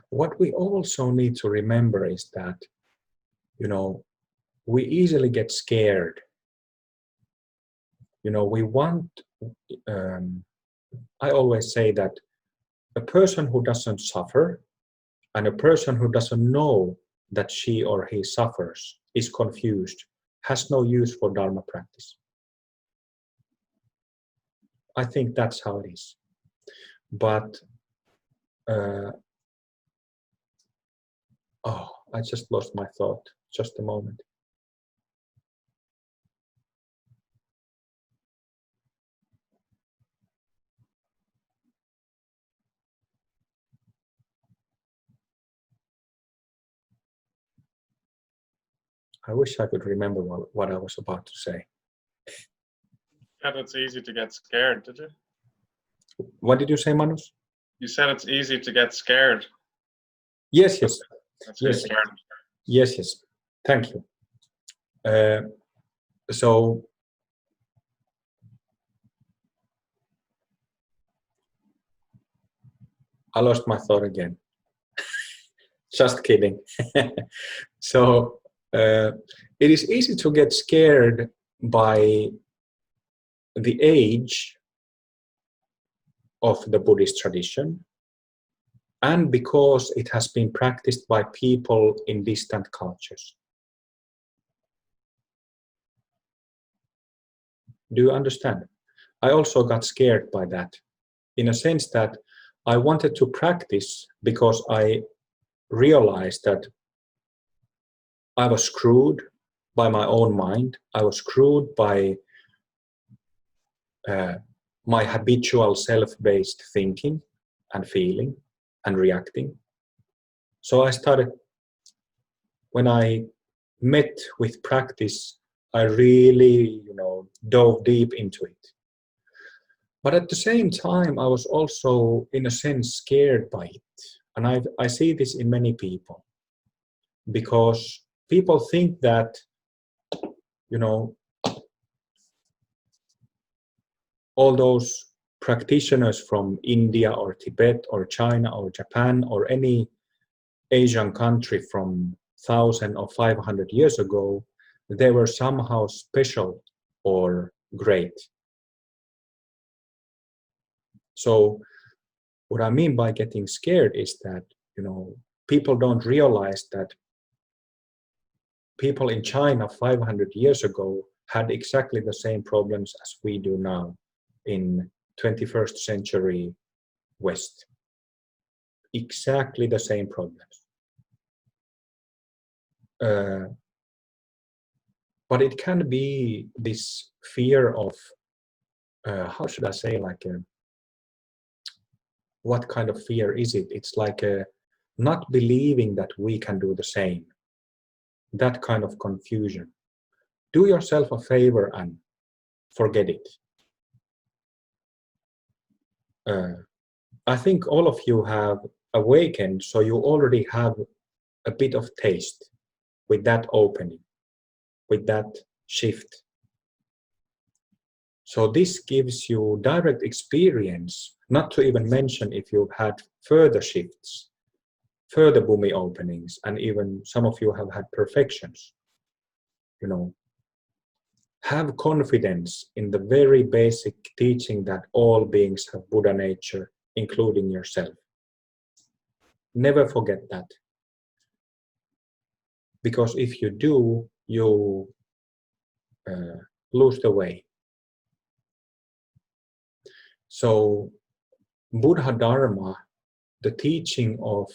What we also need to remember is that, we easily get scared. We want, I always say that a person who doesn't suffer and a person who doesn't know that she or he suffers, is confused, has no use for Dharma practice. I think that's how it is. But, I just lost my thought. Just a moment. I wish I could remember what I was about to say. said it's easy to get scared, did you? What did you say, Manus? You said it's easy to get scared. Yes. That's Yes. scared. Yes. Thank you. So I lost my thought again. Just kidding. So it is easy to get scared by the age of the Buddhist tradition, and because it has been practiced by people in distant cultures. Do you understand? I also got scared by that, in a sense that I wanted to practice because I realized that I was screwed by my own mind. I was screwed by my habitual self-based thinking and feeling and reacting. So I started, when I met with practice, I really, dove deep into it. But at the same time, I was also, in a sense, scared by it. And I see this in many people, because people think that, all those practitioners from India or Tibet or China or Japan or any Asian country from 1,000 or 500 years ago, they were somehow special or great. So what I mean by getting scared is that, people don't realize that people in China 500 years ago had exactly the same problems as we do now in 21st century West. Exactly the same problems. But it can be this fear of, how should I say, what kind of fear is it? It's like not believing that we can do the same. That kind of confusion. Do yourself a favor and forget it. I think all of you have awakened, so you already have a bit of taste with that opening, with that shift. So this gives you direct experience, not to even mention if you've had further shifts, further bhumi openings, and even some of you have had perfections. Have confidence in the very basic teaching that all beings have Buddha nature, including yourself. Never forget that. Because if you do, you lose the way. So Buddha Dharma, the teaching of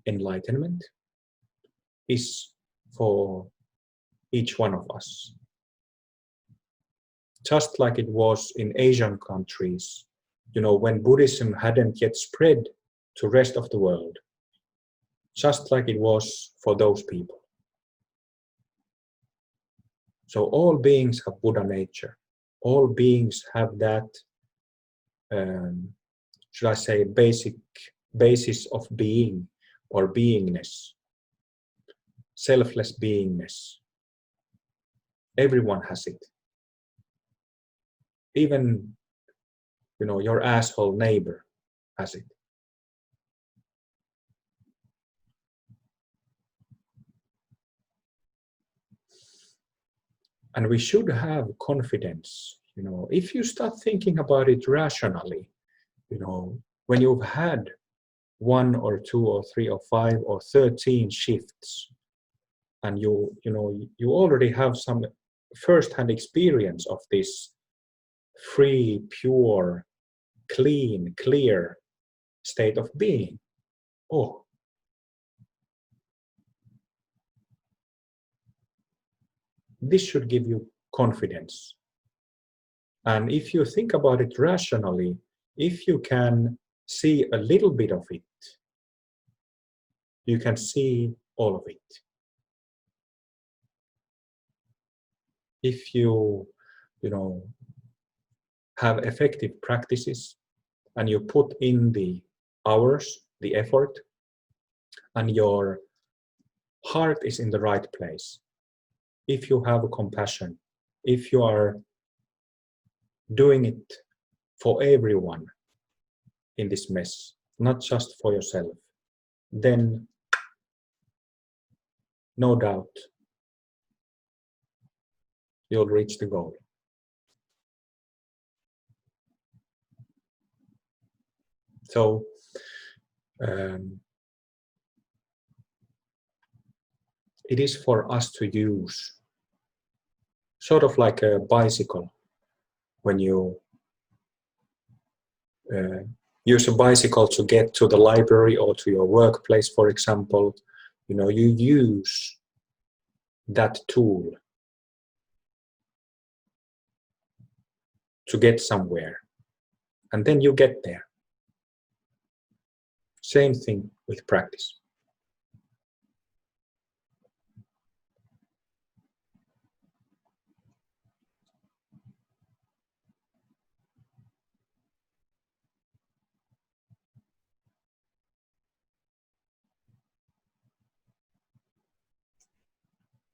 enlightenment, is for each one of us. Just like it was in Asian countries, when Buddhism hadn't yet spread to the rest of the world, just like it was for those people. So all beings have Buddha nature. All beings have that, should I say, basis of being or beingness, selfless beingness. Everyone has it. Even, your asshole neighbor has it. And we should have confidence. If you start thinking about it rationally, when you've had 1 or 2 or 3 or 5 or 13 shifts, and you already have some first-hand experience of this free, pure, clean, clear state of being. Oh, this should give you confidence. And if you think about it rationally, if you can see a little bit of it, you can see all of it. If you have effective practices and you put in the hours, the effort, and your heart is in the right place, if you have compassion, if you are doing it for everyone in this mess, not just for yourself, then no doubt you'll reach the goal. So it is for us to use, sort of like a bicycle. When you use a bicycle to get to the library or to your workplace, for example, you use that tool to get somewhere, and then you get there. Same thing with practice.